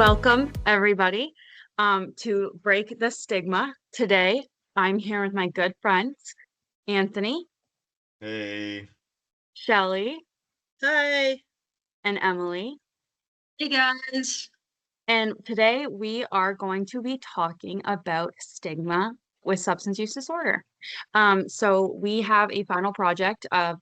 Welcome, everybody, to Break the Stigma. Today, I'm here with my good friends, Anthony, Hey, Shelley, Hi. and Emily. Hey guys. And today, we are going to be talking about stigma with substance use disorder. So, we have a final project of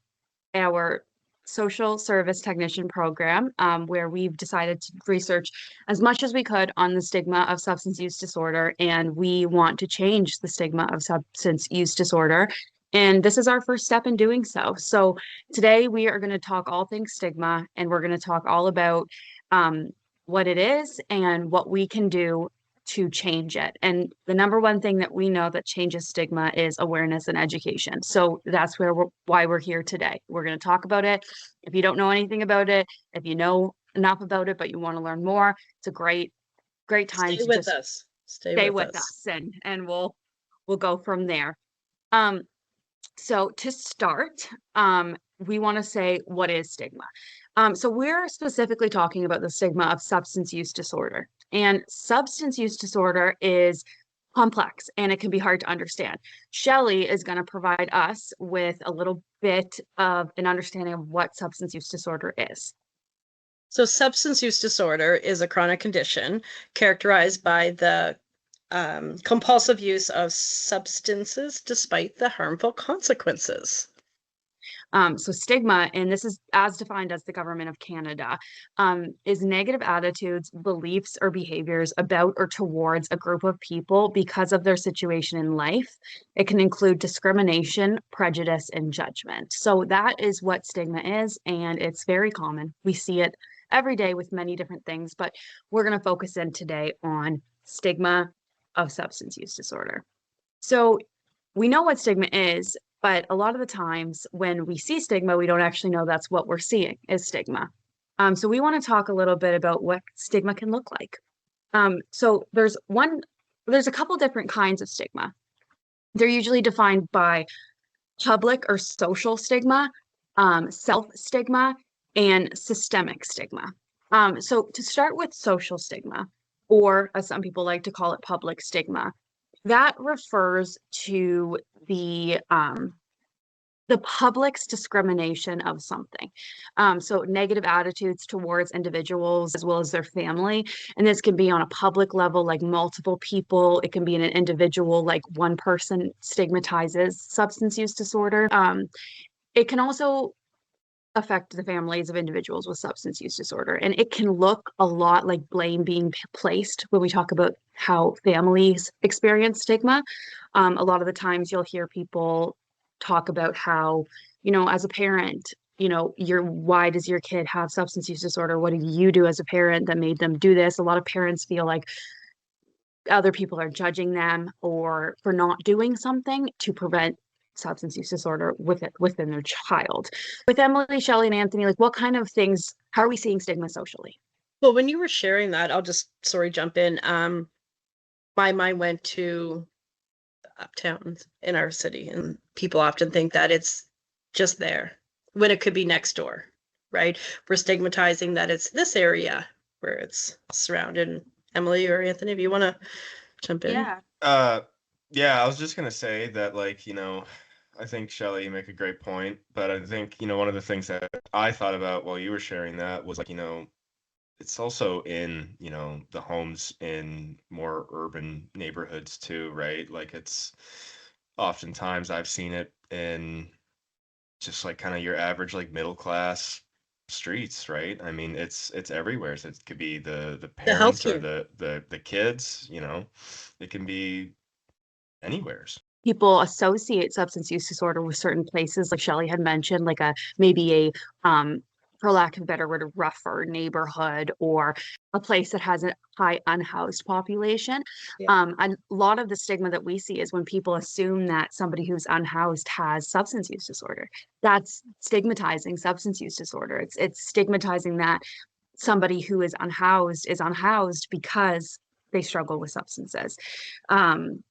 our social service technician program, where we've decided to research as much as we could on the stigma of substance use disorder, and we want to change the stigma of substance use disorder. And this is our first step in doing so. So today we are going to talk all things stigma, and we're going to talk all about um, what it is and what we can do to change it. And the number one thing that we know that changes stigma is awareness and education. So that's why we're here today. We're going to talk about it. If you don't know anything about it, if you know enough about it, but you want to learn more, it's a great time Stay to with just us. Stay stay with with us. us and we'll go from there. Um, so to start, we want to say what is stigma. So we're specifically talking about the stigma of substance use disorder. And substance use disorder is complex and it can be hard to understand. Shelley is going to provide us with a little bit of an understanding of what substance use disorder is. So, substance use disorder is a chronic condition characterized by the compulsive use of substances despite the harmful consequences. So stigma, and this is as defined as the government of Canada, is negative attitudes, beliefs, or behaviors about or towards a group of people because of their situation in life. It can include discrimination, prejudice, and judgment. So that is what stigma is, and it's very common. We see it every day with many different things, but we're going to focus in today on stigma of substance use disorder. So we know what stigma is, but a lot of the times when we see stigma, we don't actually know that's what we're seeing is stigma. So we want to talk a little bit about what stigma can look like. So there's a couple different kinds of stigma. They're usually defined by public or social stigma, self-stigma, and systemic stigma. So to start with social stigma, or as some people like to call it, public stigma, that refers to the public's discrimination of something. So negative attitudes towards individuals as well as their family. And this can be on a public level, like multiple people. It can be in an individual, like one person stigmatizes substance use disorder. It can also affect the families of individuals with substance use disorder. And it can look a lot like blame being placed when we talk about how families experience stigma. A lot of the times you'll hear people talk about how, as a parent, why does your kid have substance use disorder? What did you do as a parent that made them do this? A lot of parents feel like other people are judging them or for not doing something to prevent substance use disorder within their child. With Emily, Shelley, and Anthony, like what kind of things, how are we seeing stigma socially? Well, when you were sharing that, I'll just, sorry, jump in. My mind went to uptown in our city, and people often think that it's just there when it could be next door, right? We're stigmatizing that it's this area where it's surrounded. Emily or Anthony, if you want to jump in. Yeah. uh, yeah, I was just gonna say that, I think Shelley, you make a great point, but I think, one of the things that I thought about while you were sharing that was it's also in, the homes in more urban neighborhoods too, right? Like it's oftentimes I've seen it in just like kind of your average like middle class streets, right? I mean, it's everywhere. So it could be the The parent or healthcare. the kids, it can be anywheres. People associate substance use disorder with certain places, like Shelley had mentioned, like maybe for lack of a better word, a rougher neighborhood or a place that has a high unhoused population. Yeah. A lot of the stigma that we see is when people assume that somebody who's unhoused has substance use disorder. That's stigmatizing substance use disorder. It's stigmatizing that somebody who is unhoused because they struggle with substances. Um,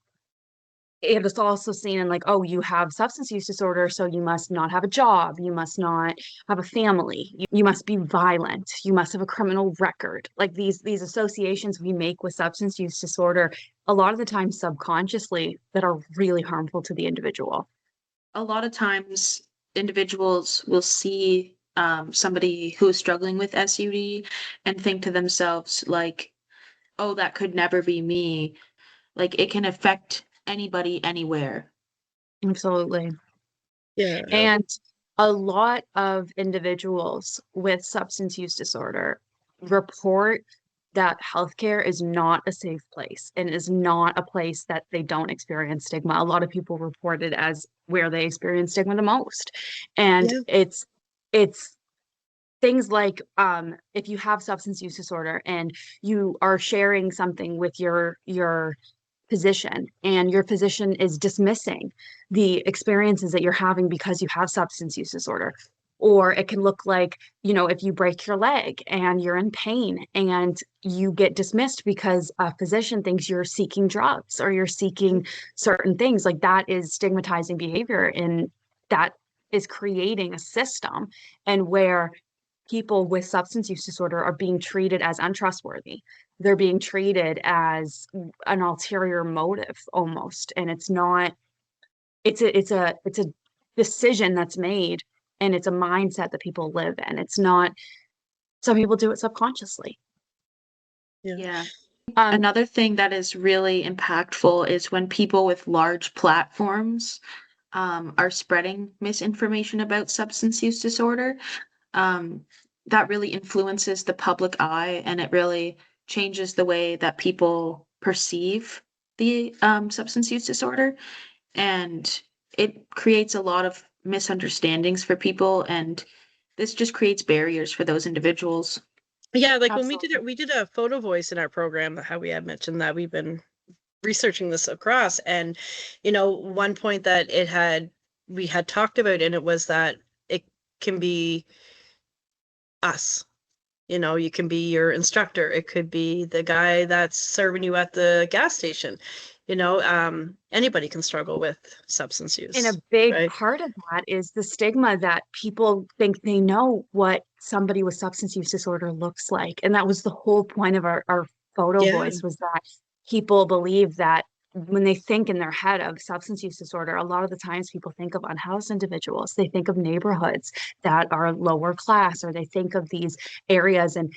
it is also seen in like, oh, you have substance use disorder, so you must not have a job, you must not have a family, you must be violent, you must have a criminal record. Like these associations we make with substance use disorder, a lot of the time subconsciously, that are really harmful to the individual. A lot of times individuals will see somebody who is struggling with SUD and think to themselves like, oh, that could never be me. Like it can affect anybody anywhere. Absolutely. Yeah. Yeah. And a lot of individuals with substance use disorder report that healthcare is not a safe place and is not a place that they don't experience stigma. A lot of people report it as where they experience stigma the most. And Yeah. it's things like if you have substance use disorder and you are sharing something with your physician and your physician is dismissing the experiences that you're having because you have substance use disorder. Or it can look like, if you break your leg and you're in pain and you get dismissed because a physician thinks you're seeking drugs or you're seeking certain things, like that is stigmatizing behavior, and that is creating a system and where people with substance use disorder are being treated as untrustworthy. They're being treated as an ulterior motive almost. And it's not, it's a decision that's made, and it's a mindset that people live in. It's not, some people do it subconsciously. Yeah. Yeah. Um, Another thing that is really impactful is when people with large platforms are spreading misinformation about substance use disorder. Um, that really influences the public eye, and it really changes the way that people perceive the substance use disorder. And it creates a lot of misunderstandings for people, and this just creates barriers for those individuals. Yeah, like when Absolutely. we did a photo voice in our program, how we had mentioned that we've been researching this across, and one point that we had talked about, and it was that it can be us. You can be your instructor. It could be the guy that's serving you at the gas station. Anybody can struggle with substance And a use, big right? part of that is the stigma that people think they know what somebody with substance use disorder looks like. And that was the whole point of our photo Yeah. voice, was that people believe that when they think in their head of substance use disorder, a lot of the times people think of unhoused individuals. They think of neighborhoods that are lower class, or they think of these areas. And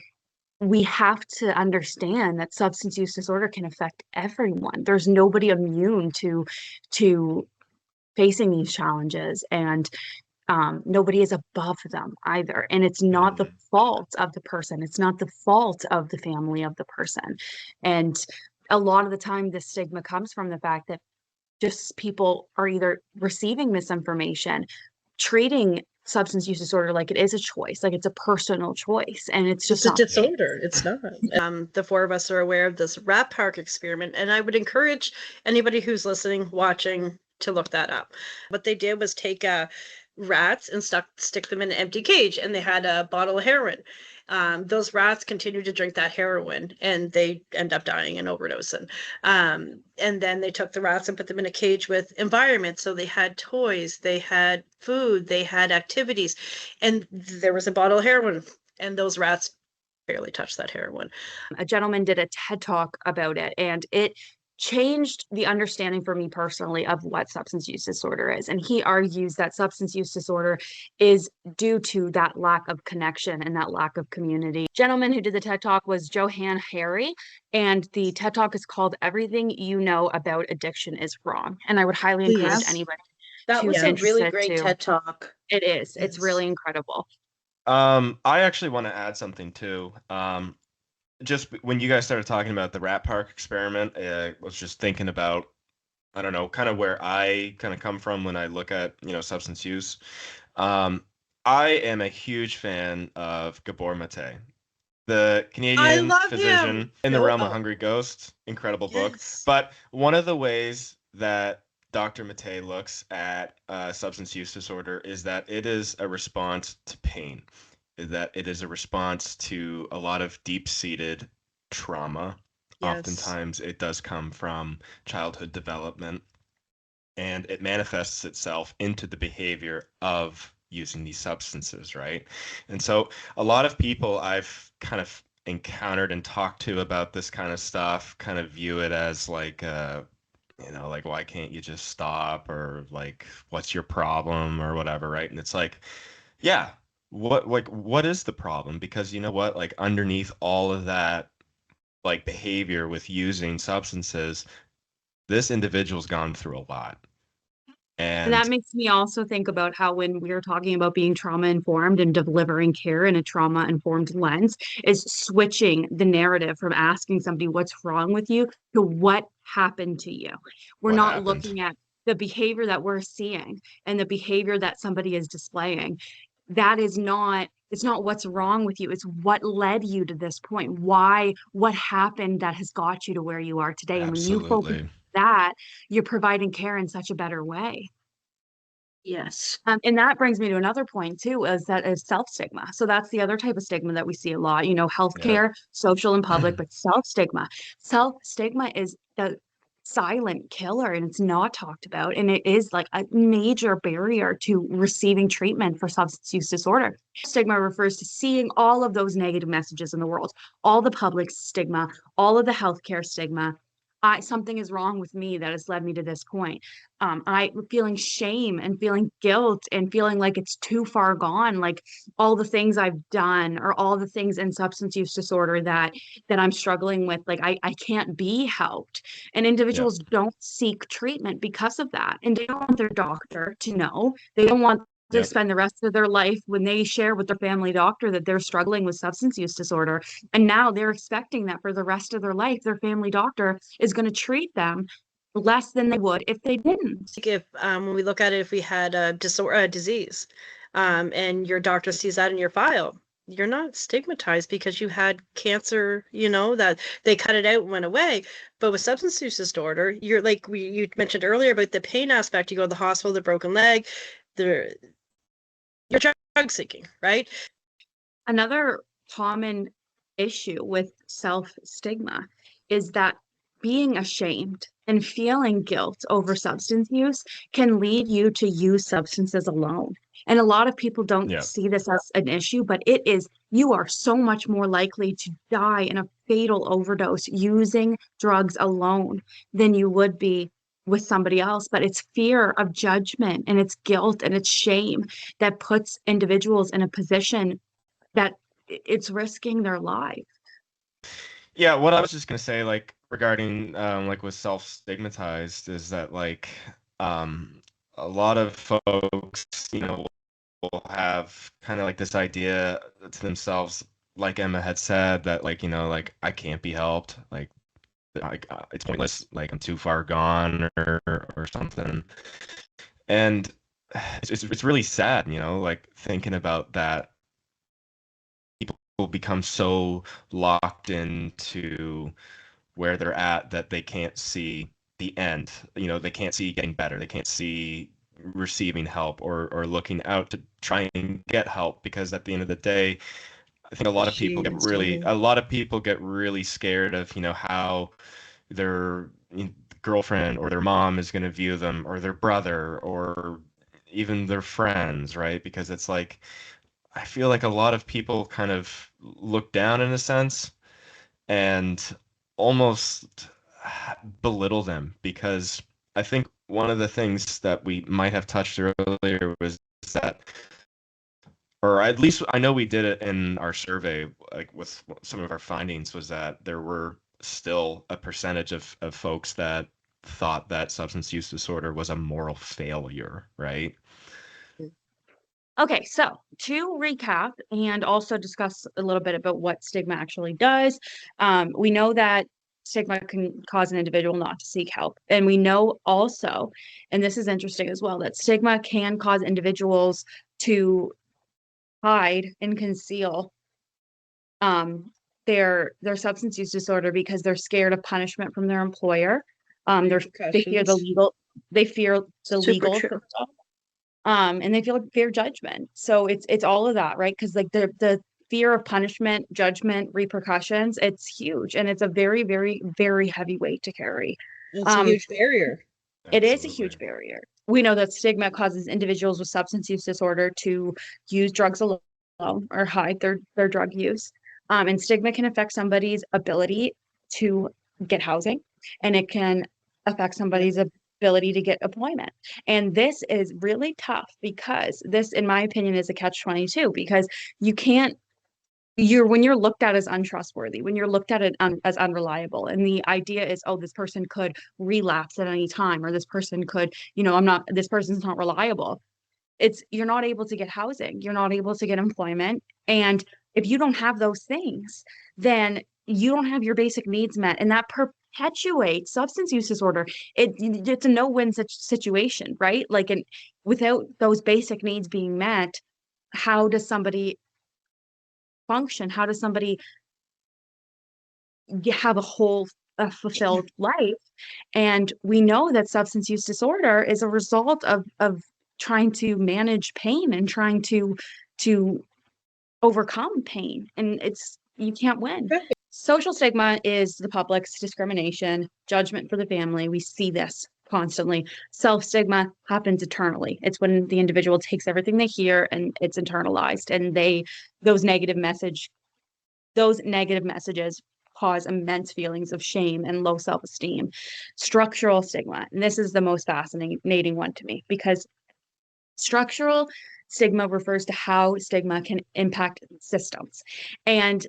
we have to understand that substance use disorder can affect everyone. There's nobody immune to facing these challenges, and nobody is above them either. And it's not the Mhm. fault of the person, it's not the fault of the family of the person. And a lot of the time the stigma comes from the fact that just people are either receiving misinformation, treating substance use disorder like it is a choice, like it's a personal choice, and it's It's just a not. Yeah. disorder. It's not. The four of us are aware of this rat park experiment, and I would encourage anybody who's listening, watching, to look that up. What they did was take rats and stick them in an empty cage, and they had a bottle of heroin. Those rats continued to drink that heroin, and they end up dying and overdosing. And then they took the rats and put them in a cage with environment. So they had toys, they had food, they had activities, and there was a bottle of heroin, and those rats barely touched that heroin. A gentleman did a TED talk about it, and it changed the understanding for me personally of what substance use disorder is. And he argues that substance use disorder is due to that lack of connection and that lack of community. Gentleman who did the TED talk was Johann Hari, and the TED talk is called "Everything You Know About Addiction Is Wrong." And I would highly encourage Please. anybody That to was be a really interested great to. TED Talk. It is. It's Yes. really incredible. I actually want to add something too. Just when you guys started talking about the rat park experiment, I was just thinking about, I don't know, kind of where I kind of come from when I look at, substance use. Um, I am a huge fan of Gabor Mate, the I Canadian love him. physician in the No, realm of oh, Hungry Ghosts. Incredible book. yes. But one of the ways that Dr. Mate looks at substance use disorder is that it is a response to pain, that it is a response to a lot of deep-seated trauma. Yes. Oftentimes, it does come from childhood development. and it manifests itself into the behavior of using these substances, right? And so a lot of people I've kind of encountered and talked to about this kind of stuff kind of view it as like like why can't you just stop, or like what's your problem or whatever, right? And it's like, yeah, what is the problem? Because you know what, like underneath all of that like behavior with using substances, this individual's gone through a lot. And that And makes me also think about how when we are talking about being trauma informed and delivering care in a trauma informed lens, is switching the narrative from asking somebody what's wrong with you to what happened to you. We're what not happened? looking at the behavior that we're seeing and the behavior that somebody is displaying. That is not, it's not what's wrong with you. It's what led you to this point. Why, what happened that has got you to where you are today. And when you focus Absolutely. that, you're providing care in such a better way. Yes. And that brings me to another point too, is that is self-stigma. So that's the other type of stigma that we see a lot, Yeah. healthcare, social and public, but self-stigma. Self-stigma is the silent killer and it's not talked about. And it is like a major barrier to receiving treatment for substance use disorder. Stigma refers to seeing all of those negative messages in the world, all the public stigma, all of the healthcare stigma. Something is wrong with me that has led me to this point. I feeling shame and feeling guilt and feeling like it's too far gone, like all the things I've done or all the things in substance use disorder that I'm struggling with, like I can't be helped. And Yeah. individuals don't seek treatment because of that. And they don't want their doctor to know. They don't want to Yeah. spend the rest of their life when they share with their family doctor that they're struggling with substance use disorder. And now they're expecting that for the rest of their life, their family doctor is going to treat them less than they would if they didn't. Like if when we look at it, if we had a disease, and your doctor sees that in your file, you're not stigmatized because you had cancer, that they cut it out and went away. But with substance use disorder, you're like you mentioned earlier about the pain aspect. You go to the hospital, the broken leg, the you're drug seeking, right? Another common issue with self-stigma is that being ashamed and feeling guilt over substance use can lead you to use substances alone. And a lot of people don't Yeah. see this as an issue, but it is, you are so much more likely to die in a fatal overdose using drugs alone than you would be with somebody else. But it's fear of judgment and it's guilt and it's shame that puts individuals in a position that it's risking their life. Yeah, what I was just gonna say, like regarding like with self-stigmatized, is that like a lot of folks, will have kind of like this idea to themselves, like Emma had said, that like, like I can't be helped, like it's pointless, like I'm too far gone or something. And it's really sad, like thinking about that. People become so locked into where they're at that they can't see the end. They can't see getting better. They can't see receiving help or looking out to try and get help, because at the end of the day, I think Shame and a stigma. lot of people get really scared of, how their girlfriend or their mom is going to view them, or their brother, or even their friends, right? Because it's like, I feel like a lot of people kind of look down in a sense and almost belittle them, because I think one of the things that we might have touched earlier was that, or at least I know we did it in our survey, like with some of our findings, was that there were still a percentage of folks that thought that substance use disorder was a moral failure, right? Okay, so to recap and also discuss a little bit about what stigma actually does, we know that stigma can cause an individual not to seek help. And we know also, and this is interesting as well, that stigma can cause individuals to hide and conceal their substance use disorder because they're scared of punishment from their employer. They fear the Repercussions. legal, they fear the Super legal true. system, and they feel fear judgment. So it's all of that, right? Because like the fear of punishment, judgment, repercussions, it's huge, and it's a very, very, very heavy weight to carry. It's a Um, huge barrier. It is a huge Absolutely. barrier. We know that stigma causes individuals with substance use disorder to use drugs alone or hide their drug use. And stigma can affect somebody's ability to get housing, and it can affect somebody's ability to get employment. And this is really tough because this, in my opinion, is a catch-22 because you can't when you're looked at as untrustworthy, when you're looked at it as unreliable, and the idea is, oh, this person could relapse at any time, or this person could, this person's not reliable. You're not able to get housing, you're not able to get employment. And if you don't have those things, then you don't have your basic needs met. And that perpetuates substance use disorder. It's a no-win situation, right? Like, and without those basic needs being met, how does somebody function? How does somebody have a fulfilled life? And we know that substance use disorder is a result of trying to manage pain and trying to overcome pain. And you can't win. Right. Social stigma is the public's discrimination, judgment for the family. We see this constantly. Self-stigma happens eternally. It's when the individual takes everything they hear and it's internalized, and those negative messages cause immense feelings of shame and low self-esteem. Structural stigma, and this is the most fascinating one to me, because structural stigma refers to how stigma can impact systems. And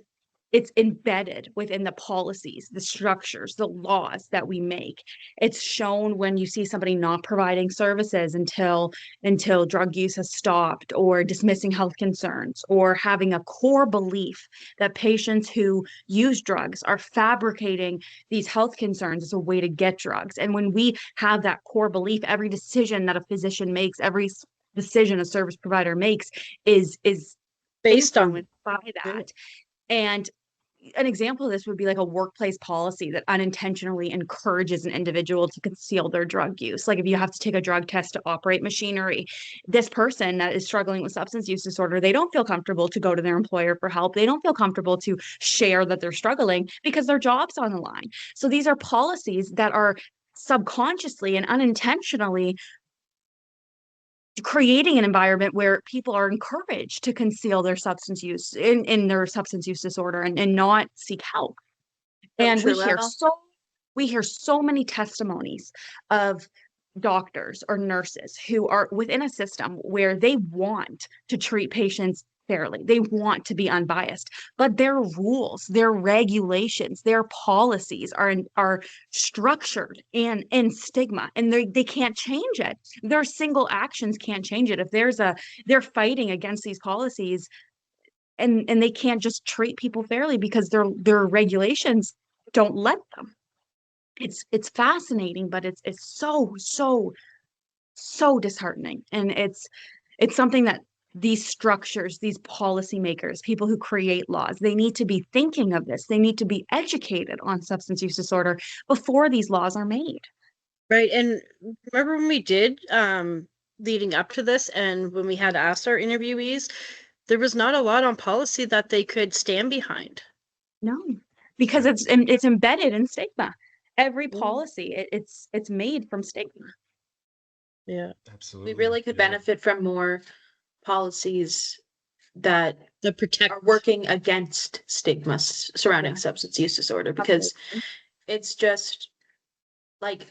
it's embedded within the policies, the structures, the laws that we make. It's shown when you see somebody not providing services until drug use has stopped, or dismissing health concerns, or having a core belief that patients who use drugs are fabricating these health concerns as a way to get drugs. And when we have that core belief, every decision that a physician makes, every decision a service provider makes is Based on influenced by that. And an example of this would be like a workplace policy that unintentionally encourages an individual to conceal their drug use. Like, if you have to take a drug test to operate machinery, this person that is struggling with substance use disorder, they don't feel comfortable to go to their employer for help. They don't feel comfortable to share that they're struggling because their job's on the line. So these are policies that are subconsciously and unintentionally creating an environment where people are encouraged to conceal their substance use in their substance use disorder, and not seek help. And we hear so many testimonies of doctors or nurses who are within a system where they want to treat patients fairly. They want to be unbiased, but their rules, their regulations, their policies are structured in stigma, and they can't change it. Their single actions can't change it. If they're fighting against these policies, and they can't just treat people fairly because their regulations don't let them. It's fascinating, but it's so disheartening. And it's something that these structures, these policymakers, people who create laws, they need to be thinking of this. They need to be educated on substance use disorder before these laws are made. Right. And remember when we did leading up to this, and when we had asked our interviewees, there was not a lot on policy that they could stand behind. No, because it's embedded in stigma. Every policy, it's made from stigma. Yeah, Absolutely. We really could benefit from more policies that the protect are working against stigma surrounding Yeah. substance use disorder, because Absolutely. it's just like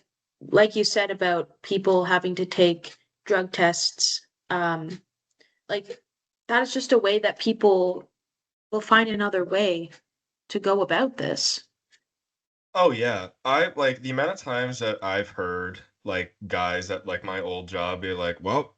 you said about people having to take drug tests. Like, that is just a way that people will find another way to go about this. Oh yeah. I like the amount of times that I've heard like guys at like my old job be like, well,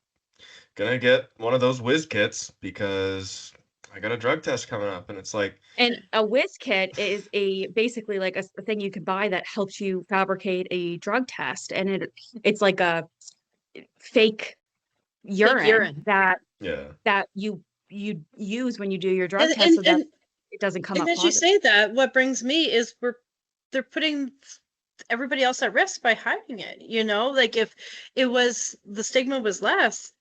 gonna get one of those whiz kits because I got a drug test coming up. And it's like, And a whiz kit is basically like a thing you can buy that helps you fabricate a drug test, and it's like a fake urine urine. yeah. you use when you do your drug and test, and, so that and, it doesn't come and up as you positive. say that, what brings me is they're putting everybody else at risk by hiding it. Like if it was the stigma was less,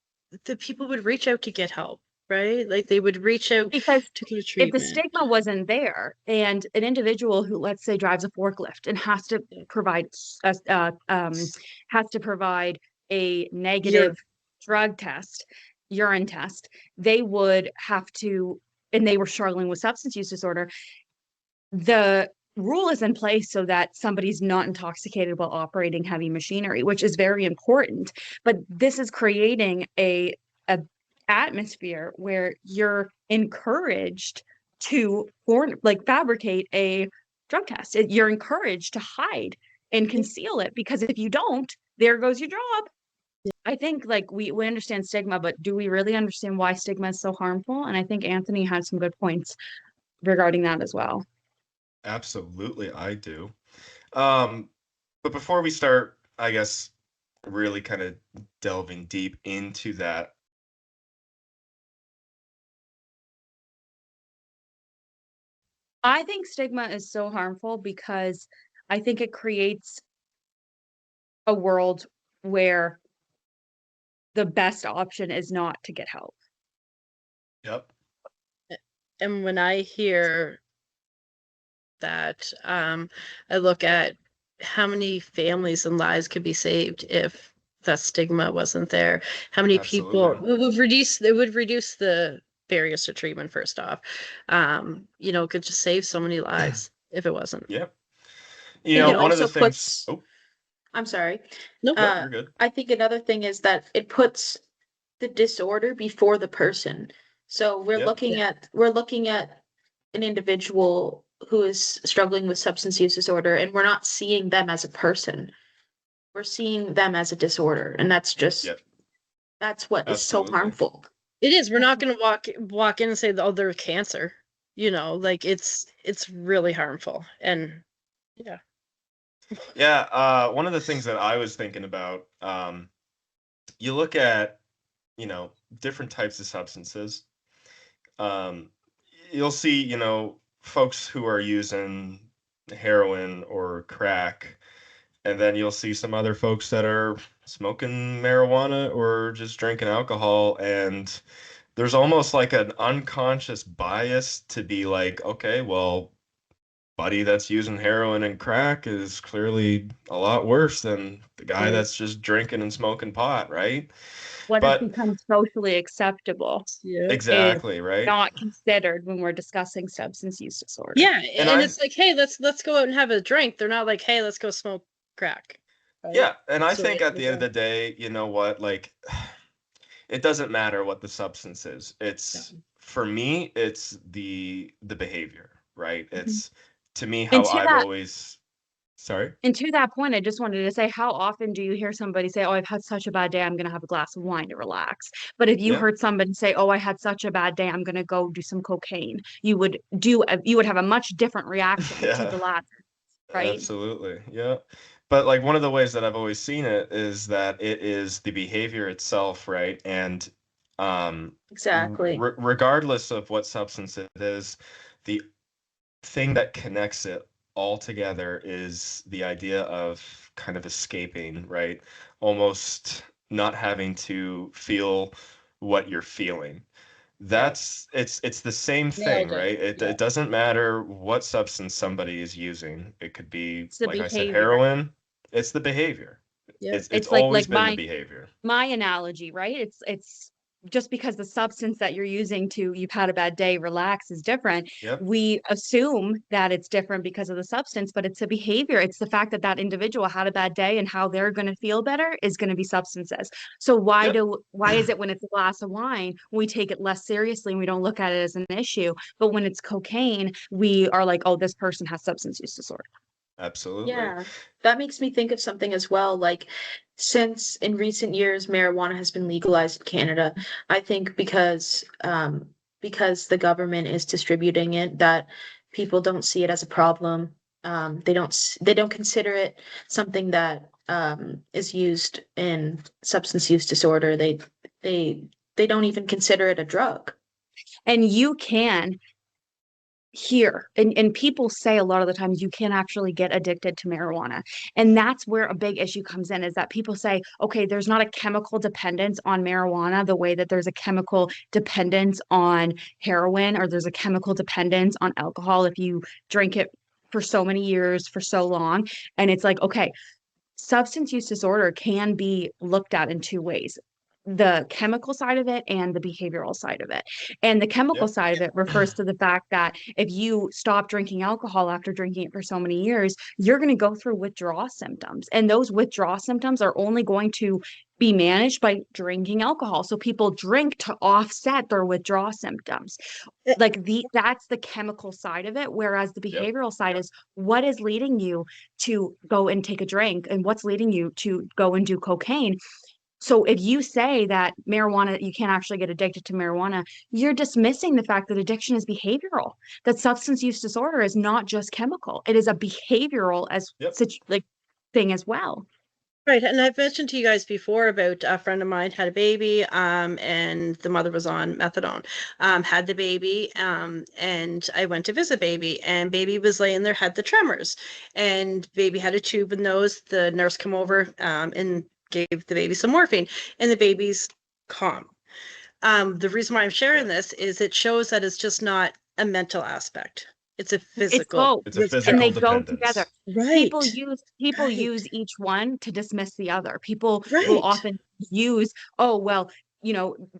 the people would reach out to get help, right? Like they would reach out Because to get a if the treatment. stigma wasn't there and an individual who, let's say, drives a forklift and has to Yeah. provide has to provide a You're negative drug test, urine test, they would have to, and they were struggling with substance use disorder, the rule is in place so that somebody's not intoxicated while operating heavy machinery, which is very important. But this is creating a atmosphere where you're encouraged to fabricate a drug test. You're encouraged to hide and conceal it, because if you don't, there goes your job. I think like we understand stigma, but do we really understand why stigma is so harmful? And I think Anthony had some good points regarding that as well. Absolutely, I do. Um, but before we start, I guess, really kind of delving deep into that, I think stigma is so harmful because I think it creates a world where the best option is not to get help. yep, and when I hear that, I look at how many families and lives could be saved if that stigma wasn't there. How many people absolutely. it would reduce the barriers to treatment first off. It could just save so many lives if it wasn't. Yep. I think it One of the also things. puts, Oh, I'm sorry. Nope. no, you're good. I think another thing is that it puts the disorder before the person. So Yep, we're looking at an individual who is struggling with substance use disorder, and we're not seeing them as a person. We're seeing them as a disorder, and yep, that's what is so absolutely. harmful. It is. We're not going to walk in and say, "Oh, they're cancer." Like it's really harmful. And yeah. Yeah, one of the things that I was thinking about, you look at, different types of substances. Um, you'll see, folks who are using heroin or crack, and then you'll see some other folks that are smoking marijuana or just drinking alcohol, and there's almost like an unconscious bias to be like, okay, well, buddy that's using heroin and crack is clearly a lot worse than the guy Right. that's just drinking and smoking pot, right? What has But become socially acceptable Yeah. is exactly, right? not considered when we're discussing substance use disorder. Yeah, And and I it's like, hey, let's go out and have a drink. They're not like, hey, let's go smoke crack. Right? Yeah, and I So think at the end of yeah. the day, you know what, like it doesn't matter what the substance is. Yeah. It's for me, it's the behavior, right? Mhm. It's to me And how to I've that always sorry. and to that point, I just wanted to say, how often do you hear somebody say, "Oh, I've had such a bad day, I'm going to have a glass of wine to relax." But if you Yeah. heard somebody say, "Oh, I had such a bad day, I'm going to go do some cocaine," you would have a much different reaction to Yeah. the latter, right? Absolutely. Yeah. But like one of the ways that I've always seen it is that it is the behavior itself, right? And Exactly. regardless of what substance it is, the thing that connects it all together is the idea of kind of escaping, right? Almost not having to feel what you're feeling. Yeah. It's the same thing, Nailed it. right? Yeah. It doesn't matter what substance somebody is using. It could be, It's the like I said, behavior. heroin. It's the behavior. Yep. It's It's like always like been the my behavior. my analogy, right? It's just because the substance that you're using to you've had a bad day, relax is different. Yep. We assume that it's different because of the substance, but it's a behavior. It's the fact that that individual had a bad day and how they're going to feel better is going to be substances. So Yep. why is it when it's a glass of wine, we take it less seriously and we don't look at it as an issue, but when it's cocaine, we are like, "Oh, this person has substance use disorder." Absolutely. Yeah, that makes me think of something as well. Like, since in recent years marijuana has been legalized in Canada, I think because the government is distributing it, that people don't see it as a problem. They don't consider it something that is used in substance use disorder. They they don't even consider it a drug. And you can here, and people say a lot of the times you can't actually get addicted to marijuana, and that's where a big issue comes in, is that people say, okay, there's not a chemical dependence on marijuana the way that there's a chemical dependence on heroin, or there's a chemical dependence on alcohol if you drink it for so many years, for so long. And it's like, okay, substance use disorder can be looked at in two ways: the chemical side of it and the behavioral side of it. And the chemical Yep. side of it refers to the fact that if you stop drinking alcohol after drinking it for so many years, you're going to go through withdrawal symptoms. And those withdrawal symptoms are only going to be managed by drinking alcohol. So people drink to offset their withdrawal symptoms. Eh, Like that's the chemical side of it. Whereas the Yep. behavioral side is what is leading you to go and take a drink, and what's leading you to go and do cocaine. So if you say that marijuana, you can't actually get addicted to marijuana, you're dismissing the fact that addiction is behavioral, that substance use disorder is not just chemical. It is a behavioral Yep. like thing as well. Right, and I've mentioned to you guys before about a friend of mine had a baby, and the mother was on methadone, had the baby, and I went to visit baby, and baby was laying there, had the tremors, and baby had a tube in nose. The nurse come over, and gave the baby some morphine, and the baby's calm. The reason why I'm sharing Yeah. this is it shows that it's just not a mental aspect; it's a It's physical. both, It's a It's and physical they everything. go together. dependence. People Right, use right, each one to dismiss the other. People will right, often use, oh, well,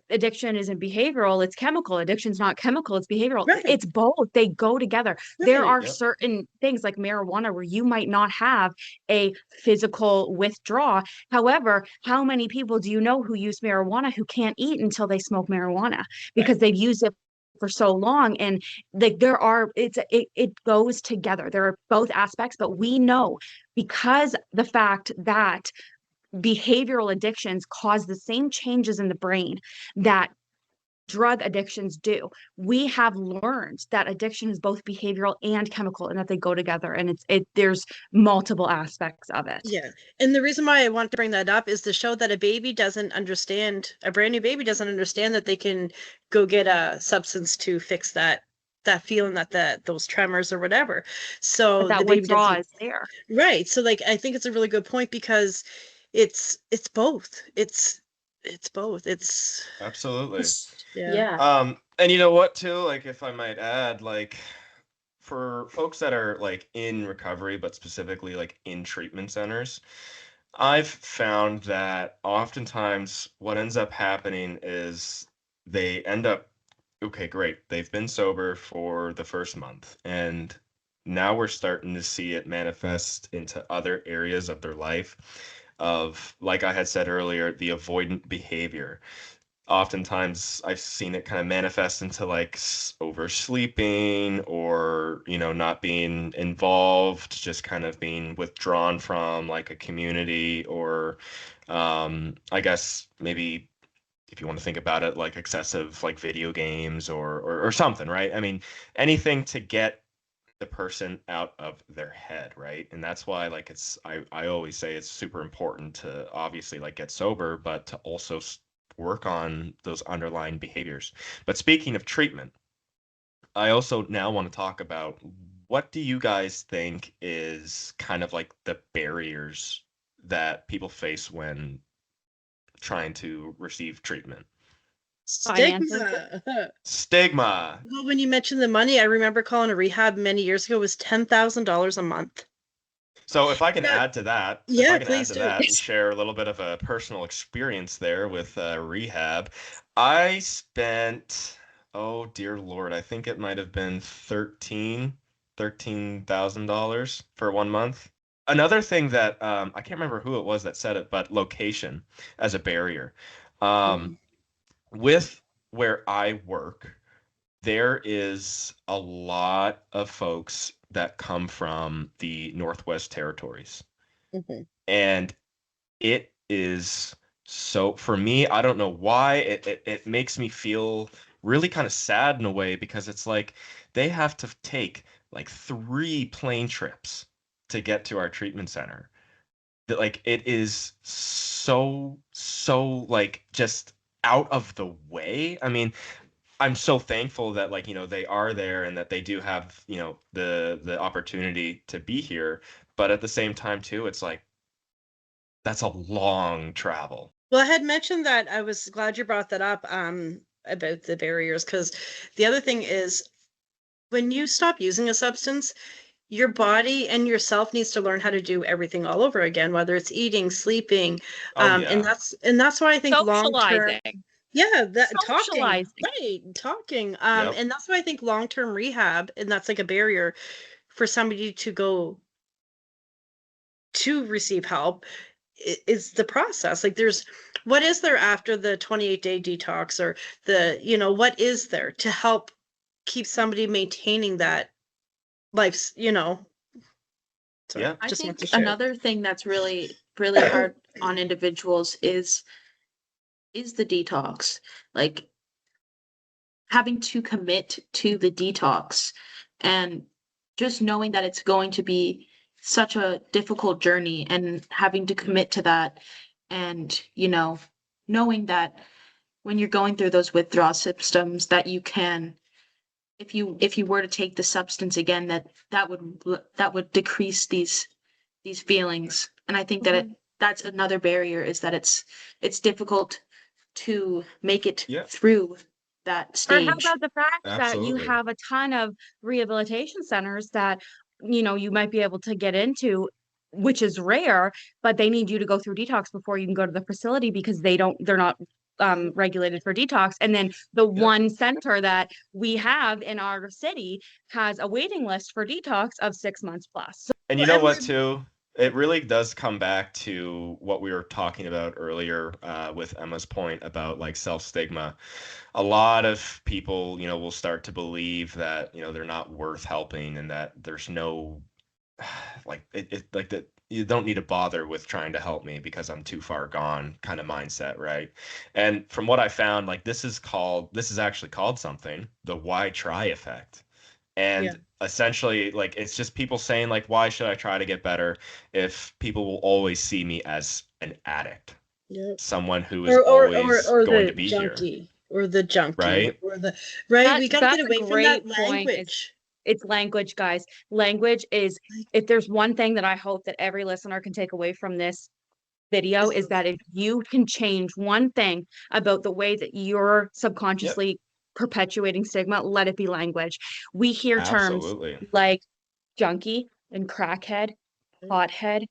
addiction isn't behavioral, it's chemical. Addiction's not chemical, it's behavioral. right, It's both. They go together. There right. are Yep. certain things like marijuana where you might not have a physical withdrawal. However, how many people do you know who use marijuana who can't eat until they smoke marijuana Right. because they've used it for so long? And like it goes together. There are both aspects, but we know, because the fact that behavioral addictions cause the same changes in the brain that drug addictions do. We have learned that addiction is both behavioral and chemical, and that they go together, and there's multiple aspects of it. Yeah. And the reason why I want to bring that up is to show that a baby doesn't understand, a brand new baby doesn't understand that they can go get a substance to fix that feeling, that those tremors or whatever. But So the that baby withdrawal doesn't. is there. Right. So like I think it's a really good point because it's both. It's both. It's Absolutely. yeah. Yeah. And you know what too? Like, if I might add, like, for folks that are like in recovery, but specifically like in treatment centers, I've found that oftentimes what ends up happening is they end up, okay, great. They've been sober for the first month, and now we're starting to see it manifest into other areas of their life of, like I had said earlier, the avoidant behavior. Oftentimes I've seen it kind of manifest into like oversleeping, or, not being involved, just kind of being withdrawn from like a community, or I guess maybe, if you want to think about it, like excessive like video games, or something, right? I mean, anything to get the person out of their head, right? And that's why, like, I always say it's super important to obviously like get sober, but to also work on those underlying behaviors. But speaking of treatment, I also now want to talk about, what do you guys think is kind of like the barriers that people face when trying to receive treatment? Finances. Stigma. Stigma. Well, when you mentioned the money, I remember calling a rehab many years ago. It was $10,000 a month. So if I can Yeah, add to that, yeah, please do. and share a little bit of a personal experience there with rehab, I spent, oh dear Lord, I think it might have been $13,000 for 1 month. Another thing that, I can't remember who it was that said it, but location as a barrier. Um, Mhm. with where I work, there is a lot of folks that come from the Northwest Territories. Mhm. And it is so, for me, I don't know why, it makes me feel really kind of sad in a way, because it's like they have to take like 3 plane trips to get to our treatment center. That, like, it is so like just out of the way. I mean, I'm so thankful that like, they are there and that they do have, the opportunity to be here. But at the same time too, it's like that's a long travel. Well, I had mentioned that. I was glad you brought that up, about the barriers, because the other thing is when you stop using a substance, your body and yourself needs to learn how to do everything all over again, whether it's eating, sleeping, Oh and yeah. that's why I think long term, Socializing. yeah, that talking, Socializing. right, talking, Yep. and that's why I think long term rehab, and that's like a barrier for somebody to go to receive help, is the process. Like there's, what is there after the 28-day detox, or what is there to help keep somebody maintaining that life's, sorry, Yeah. I just want to think share. another thing that's really, really hard on individuals is the detox. Like having to commit to the detox and just knowing that it's going to be such a difficult journey and having to commit to that and knowing that when you're going through those withdrawal symptoms that you can, if you were to take the substance again, that would decrease these feelings. And I think that Mhm. that's another barrier, is that it's difficult to make it Yeah. through that Or how stage. about the fact that you Absolutely. have a ton of rehabilitation centers that, you might be able to get into, which is rare, but they need you to go through detox before you can go to the facility because they're not regulated for detox. And then the Yep. one center that we have in our city has a waiting list for detox of 6 months plus. And you Well, know and what, we're too? It really does come back to what we were talking about earlier with Emma's point about like self-stigma. A lot of people, will start to believe that, they're not worth helping and that there's no like like that you don't need to bother with trying to help me because I'm too far gone kind of mindset, right? And from what I found, like this is actually called something, the why try effect. yeah, And essentially, like it's just people saying like, why should I try to get better if people will always see me as an addict, yeah, someone who is or always going to the be here, junkie, or the junkie, right? or the right. We got to get That's a away from great that point. Is language. it's language, guys. Language is, Like, if there's one thing that I hope that every listener can take away from this video, is is that if you can change one thing about the way that you're Yep, subconsciously perpetuating stigma, let it be language. We hear terms absolutely. like junkie and crackhead, hothead.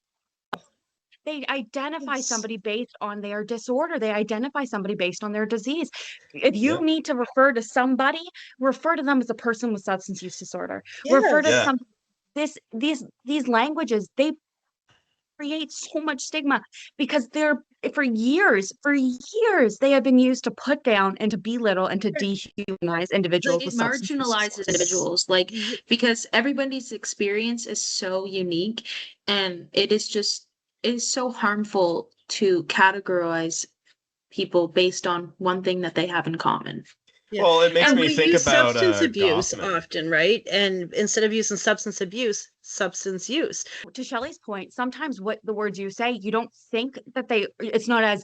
They identify yes, somebody based on their disorder. They identify somebody based on their disease. If you Yep. need to refer to somebody, refer to them as a person with substance use disorder. Refer to yes. Yeah. some these languages, they create so much stigma because they're for years they have been used to put down and to belittle and to dehumanize Like individuals it with substance use marginalizes disorders. individuals, like because everybody's experience is so unique, and it is so harmful to categorize people based on one thing that they have in common. Yeah. Well, it makes And me we think use about substance abuse Goffman. often, right? And instead of using substance abuse, substance use. To Shelley's point, sometimes what the words you say, you don't think that it's not as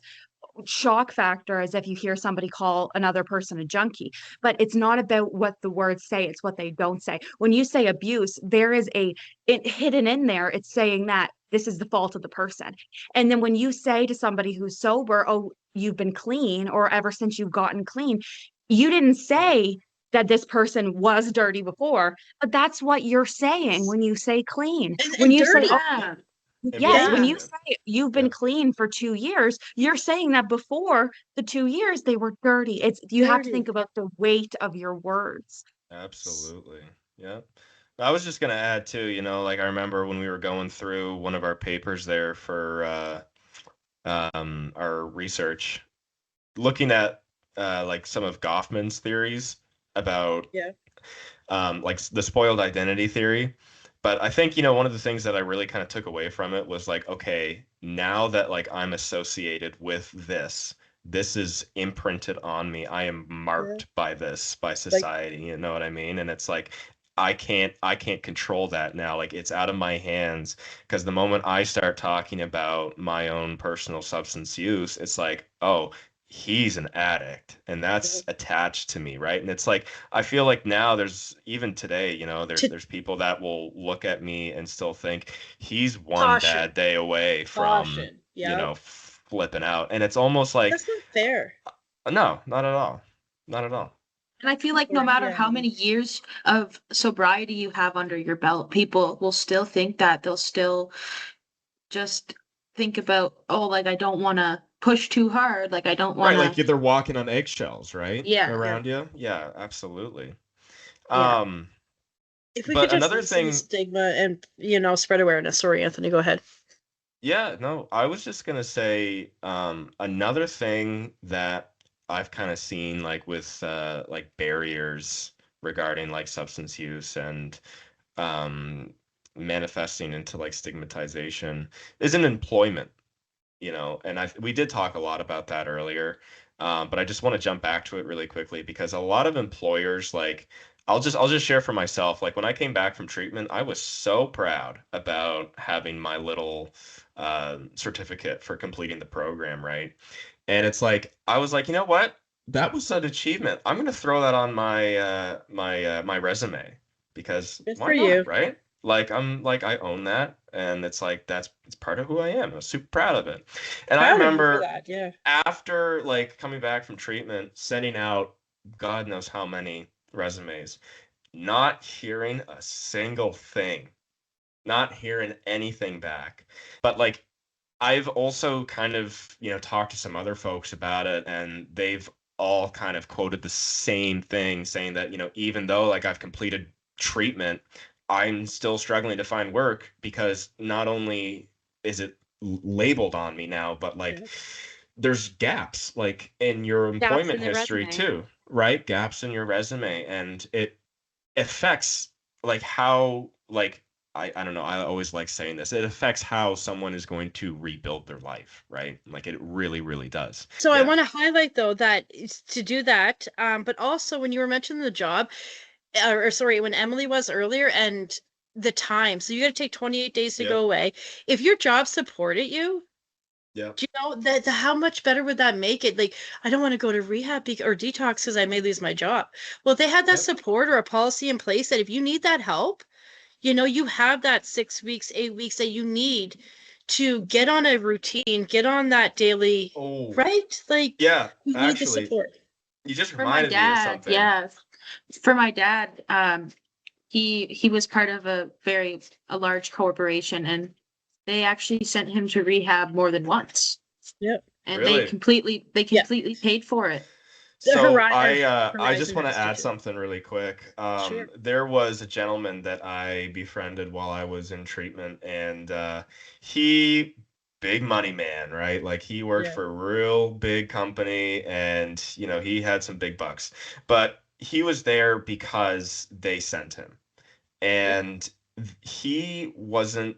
shock factor as if you hear somebody call another person a junkie. But it's not about what the words say, it's what they don't say. When you say abuse, there is it hidden in there, it's saying that this is the fault of the person. And then when you say to somebody who's sober, oh, you've been clean, or ever since you've gotten clean, you didn't say that this person was dirty before, but that's what you're saying Yes. when you say clean. When And you say, oh, dirty. Yeah, yes, when Yeah. you Improvement. say you've been Yeah. clean for 2 years, you're saying that before the 2 years they were dirty. It's you have to think Dirty. about the weight of your words. Absolutely. Yeah. I was just gonna add too, like I remember when we were going through one of our papers there for our research, looking at like some of Goffman's theories about Yeah. like the spoiled identity theory. But I think, one of the things that I really kind of took away from it was like, okay, now that like I'm associated with this is imprinted on me. I am Yeah. marked by this, by Like, society, you know what I mean? And it's like I can't control that now. Like it's out of my hands because the moment I start talking about my own personal substance use, it's like, oh, he's an addict, and that's attached to me, right? And it's like I feel like now there's even today, To there's people that will look at me and still think he's one caution, bad day away from, caution. Yep. flipping out. And it's almost like, That's not fair. no, not at all. Not at all. And I feel like no matter Yeah. how many years of sobriety you have under your belt, people will still think that. They'll still just think about, oh, like I don't want to push too hard. Like I don't want Right, like to. they're walking on eggshells, right? Yeah, Yeah. Around you. Yeah, absolutely. yeah. Um, If we could but just another listen to thing, stigma and, spread awareness. Sorry, Anthony, go ahead. yeah, no, I was just gonna say, another thing that I've kind of seen, like with like barriers regarding like substance use and um manifesting into like stigmatization is in employment. And we did talk a lot about that earlier, but I just want to jump back to it really quickly because a lot of employers, like, I'll just share for myself. Like when I came back from treatment, I was so proud about having my little certificate for completing the program, right? And it's like I was like, you know what? That was an achievement. I'm gonna throw that on my resume because Good for why not, you. right? Like I'm like I own that, and it's like it's part of who I am. I'm super proud of it. And I Proud of you for remember that. Yeah. after like coming back from treatment, sending out God knows how many resumes, not hearing a single thing, not hearing anything back. But like I've also kind of, talked to some other folks about it, and they've all kind of quoted the same thing, saying that, even though like I've completed treatment, I'm still struggling to find work because not only is it labeled on me now, but like Yeah. there's gaps like in your Gaps employment in the history resume. too, right? Gaps in your resume, and it affects like how like I don't know, I always like saying this. It affects how someone is going to rebuild their life, right? Like it really, really does. So I Yeah. want to highlight though that it's to do that, but also when you were mentioning the job, or sorry, when Emily was earlier and the time. So you got to take 28 days to Yep. go away. If your job supported you, Yep. do you know that how much better would that make it? Like, I don't want to go to rehab or detox because I may lose my job. Well, if they had that Yep. support or a policy in place that if you need that help, you have that 6 weeks, 8 weeks that you need to get on a routine, get on that daily, Oh, right? Like, yeah. you need the Actually, support. you just For my reminded me of dad, something. yeah. For my dad, he was part of a large corporation, and they actually sent him to rehab more than once. Yep. And they Really? Yeah. completely paid for it. The So I just Horizon want to add Institute. something really quick. Sure. There was a gentleman that I befriended while I was in treatment, and he, big money man, right? Like he worked Yeah. for a real big company, and he had some big bucks, but he was there because they sent him, and he wasn't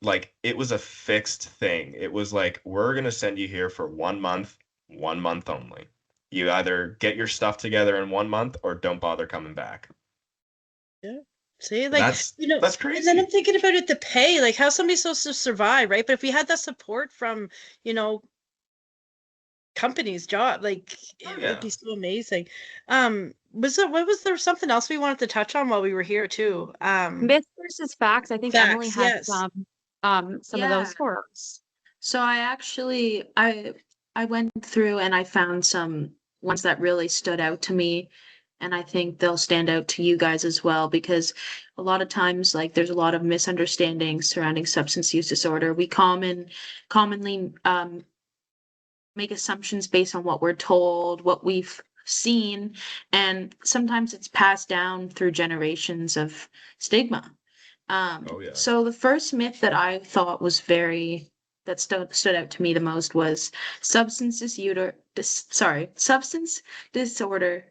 like it was a fixed thing. It was like we're gonna send you here for 1 month, 1 month only. You either get your stuff together in 1 month or don't bother coming back. Yeah. See, like, That's and then I'm crazy. thinking about it, the pay, like how somebody's supposed to survive, right? But if we had that support from, you know, companies, job, like Oh it'd yeah. be so amazing. Was there something else we wanted to touch on while we were here too? Myth versus facts. I think Emily Facts, had yes. some of Yeah. those for us. So I went through and I found some ones that really stood out to me, and I think they'll stand out to you guys as well because a lot of times like there's a lot of misunderstandings surrounding substance use disorder. We commonly make assumptions based on what we're told, what we've seen, and sometimes it's passed down through generations of stigma. Oh yeah. So the first myth that I thought was that stood out to me the most was substance disorder.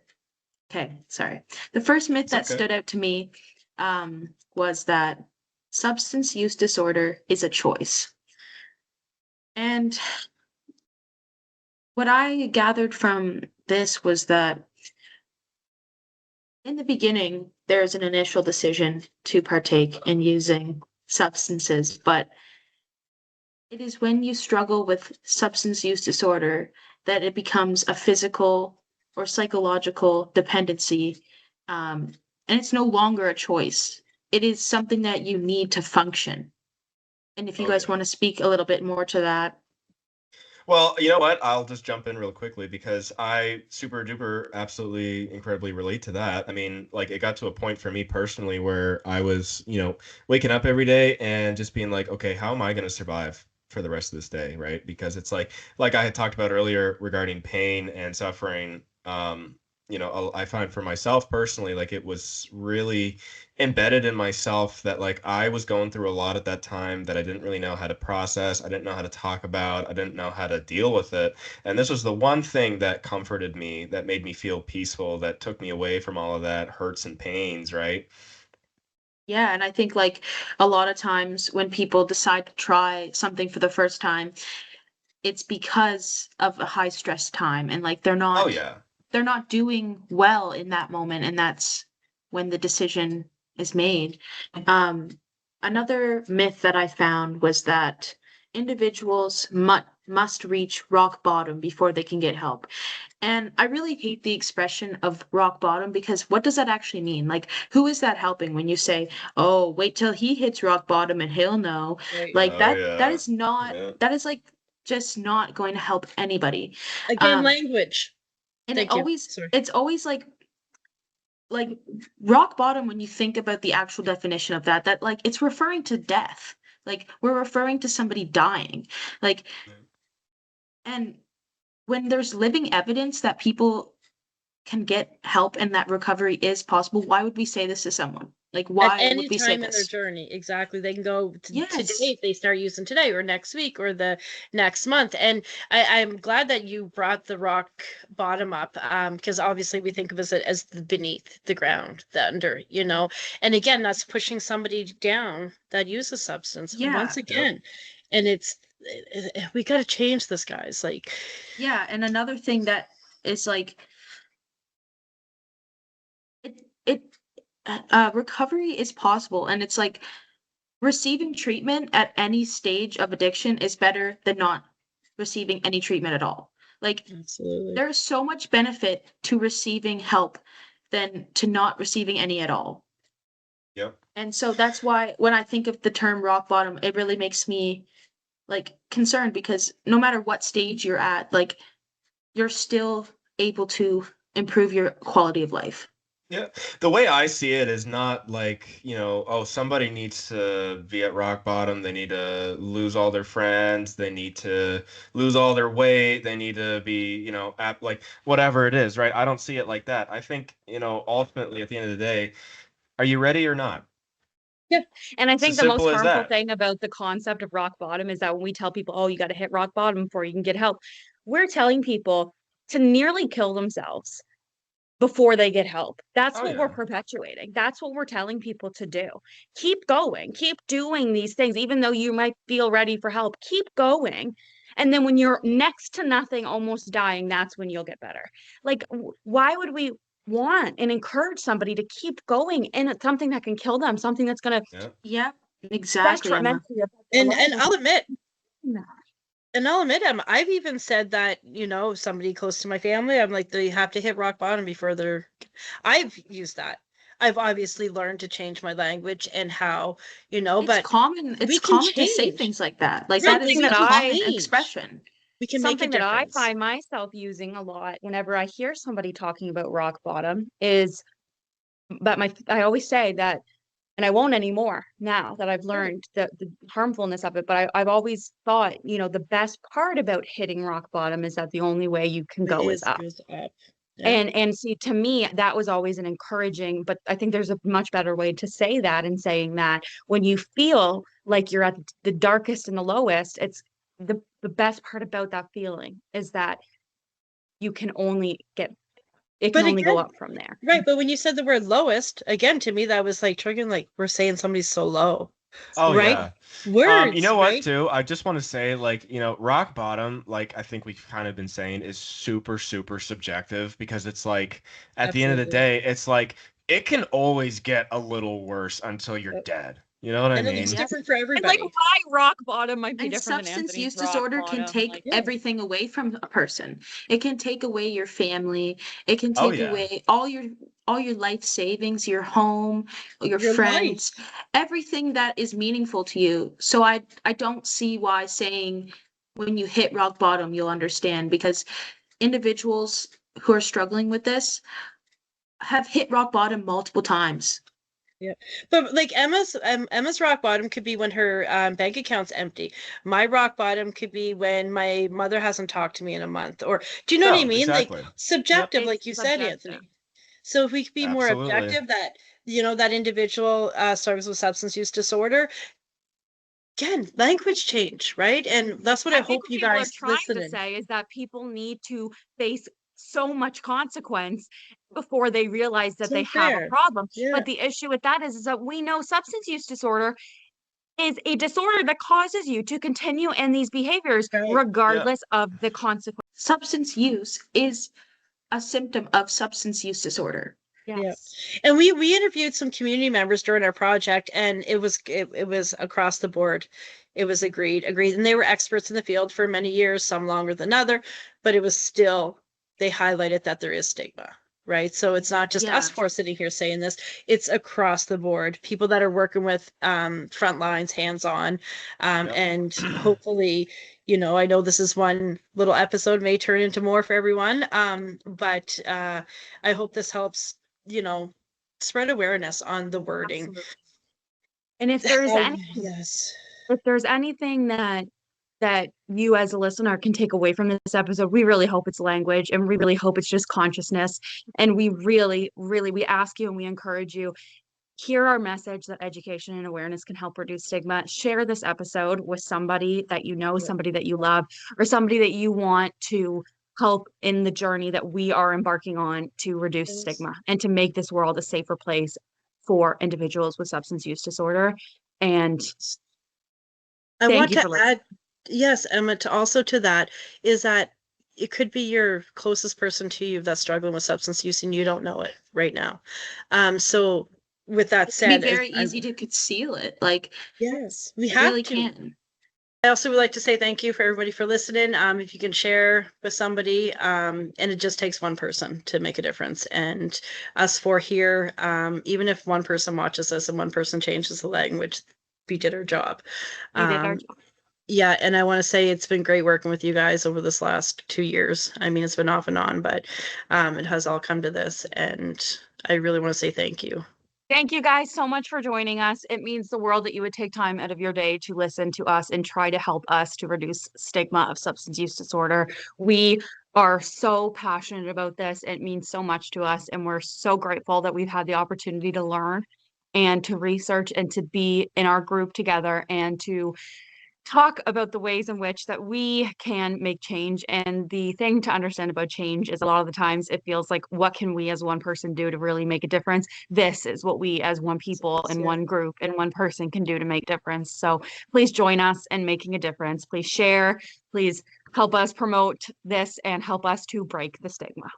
Okay, sorry. The first myth It's that okay. stood out to me was that substance use disorder is a choice. And what I gathered from this was that in the beginning, there's an initial decision to partake in using substances, but it is when you struggle with substance use disorder that it becomes a physical or psychological dependency. And it's no longer a choice. It is something that you need to function. And if you Oh guys yeah. want to speak a little bit more to that. Well, you know what? I'll just jump in real quickly because I super duper absolutely incredibly relate to that. I mean, like it got to a point for me personally where I was, waking up every day and just being like, okay, how am I going to survive for the rest of this day, right? Because it's like I had talked about earlier regarding pain and suffering. I find for myself personally, like it was really embedded in myself that like I was going through a lot at that time that I didn't really know how to process. I didn't know how to talk about. I didn't know how to deal with it. And this was the one thing that comforted me, that made me feel peaceful, that took me away from all of that hurts and pains, right? Yeah, and I think like a lot of times when people decide to try something for the first time, it's because of a high stress time and like Oh yeah. they're not doing well in that moment, and that's when the decision is made. Um, Another myth that I found was that individuals must reach rock bottom before they can get help. And I really hate the expression of rock bottom because what does that actually mean? Like, who is that helping when you say, "Oh, wait till he hits rock bottom and he'll know." Right. Like Oh that yeah. is not Yeah. that is like just not going to help anybody. Again, Um, language. and Thank you. Sorry. it's always like rock bottom when you think about the actual definition of that like it's referring to death. Like we're referring to somebody dying. Like, and when there's living evidence that people can get help and that recovery is possible, why would we say this to someone? Like, At why would any we say time in their this? journey, exactly. They can go today Yes. if they start using today or next week or the next month. And I'm glad that you brought the rock bottom up, because obviously we think of it as the beneath the ground, the under. And again, that's pushing somebody down that uses substance Yeah. once Yep. again. And we got to change this, guys. Like, Yeah. And another thing that is like it recovery is possible, and it's like receiving treatment at any stage of addiction is better than not receiving any treatment at all. Like, absolutely. there's so much benefit to receiving help than to not receiving any at all. Yep. And so that's why when I think of the term rock bottom, it really makes me like concerned because no matter what stage you're at, like you're still able to improve your quality of life. Yeah. The way I see it is not like, oh, somebody needs to be at rock bottom. They need to lose all their friends. They need to lose all their weight. They need to be, at like whatever it is, right? I don't see it like that. I think, ultimately at the end of the day, are you ready or not? Yeah. And I It's as think the most simple as harmful that. thing about the concept of rock bottom is that when we tell people, oh, you got to hit rock bottom before you can get help, we're telling people to nearly kill themselves before they get help. That's Oh what we're yeah. perpetuating. That's what we're telling people to do. Keep going, keep doing these things, even though you might feel ready for help. Keep going. And then when you're next to nothing, almost dying, that's when you'll get better. Like, why would we want and encourage somebody to keep going in something that can kill them, something that's going to Yeah. Yep, exactly, Emma. detrimentally affect their And life? and I'll admit, No. I've even said that, somebody close to my family, I'm like, they have to hit rock bottom before I've used that. I've obviously learned to change my language and how, but we It's can common to say change. things like that. Like Right, that but Something is we that a can I common change. expression. We can make a something that I difference. find myself using a lot whenever I hear somebody talking about rock bottom is but I always say that, and I won't anymore now that I've Right. learned the harmfulness of it, but I've always thought, the best part about hitting rock bottom is that the only way you can It go is is up. goes up. Yeah. And see, to me, that was always an encouraging, but I think there's a much better way to say that, and saying that when you feel like you're at the darkest and the lowest, it's the best part about that feeling is that you can only get it can But only go again, up from there. right, but when you said the word lowest, again, to me, that was like triggering, like we're saying somebody's so low. Oh Right? yeah. You Words, know what right? too? I just want to say like, rock bottom, like I think we've kind of been saying is super, super subjective because it's like at the end of the Absolutely. day, it's like it can always get a little worse until you're Yep. dead. You know what I And it mean? looks Yep. different for And like everybody. my rock bottom might be And different than substance Anthony's use rock disorder can bottom. take Like, Yeah. everything away from a person. It can take away your family. It can Oh take yeah. away all your life savings, your home, your Your friends, everything that is meaningful to you. So I don't see why saying when you hit rock bottom, you'll understand, because individuals who are struggling with this have hit rock bottom multiple times. But like Emma's rock bottom could be when her bank account's empty. My rock bottom could be when my mother hasn't talked to me in a month. Or do you know what I No, mean? Like exactly. subjective, like it's you said, subjective. Anthony. So if we could be more Absolutely. objective that, that individual struggles with substance use disorder, again, language change, right? And that's what I I think hope what you people are guys trying to listening. say is that people need to face so much consequence before they realize that they So have a fair. problem. Yeah. But the issue with that is that we know substance use disorder is a disorder that causes you to continue in these behaviors Right. Yeah. regardless of the consequence. Substance use is a symptom of substance use disorder. Yeah. Yes. And we interviewed some community members during our project, and it was across the board. It was agreed. And they were experts in the field for many years, some longer than other, but it was still, they highlighted that there is stigma, right? So it's not just us Yeah. four sitting here saying this, it's across the board. People that are working with front lines, hands-on, Yep. and hopefully, I know this is one little episode, may turn into more for everyone. But I hope this helps, spread awareness on the wording. Absolutely. And if there's any Yes. if there's anything that you as a listener can take away from this episode, we really hope it's language, and we really hope it's just consciousness. And we really, really, we ask you and we encourage you, hear our message that education and awareness can help reduce stigma. Share this episode with somebody that you know, Yeah. somebody that you love, or somebody that you want to help in the journey that we are embarking on to reduce Yes. stigma and to make this world a safer place for individuals with substance use disorder. And I thank want you to for listening. add, yes, Emma, to also to that is that it could be your closest person to you that's struggling with substance use and you don't know it right now. So with that It can be said, very easy to conceal it. Like, yes, we it have really to. can. I also would like to say thank you for everybody for listening. If you can share with somebody, and it just takes one person to make a difference. And us four here, even if one person watches this and one person changes the language, we did our job. We did our Um, job. yeah, and I want to say it's been great working with you guys over this last 2 years. I mean, it's been off and on, but it has all come to this, and I really want to say thank you. Thank you guys so much for joining us. It means the world that you would take time out of your day to listen to us and try to help us to reduce stigma of substance use disorder. We are so passionate about this. It means so much to us, and we're so grateful that we've had the opportunity to learn and to research and to be in our group together and to talk about the ways in which that we can make change. And the thing to understand about change is a lot of the times it feels like, what can we as one person do to really make a difference? This is what we as one people and Yeah. one group and one person can do to make a difference. So please join us in making a difference. Please share, please help us promote this and help us to break the stigma.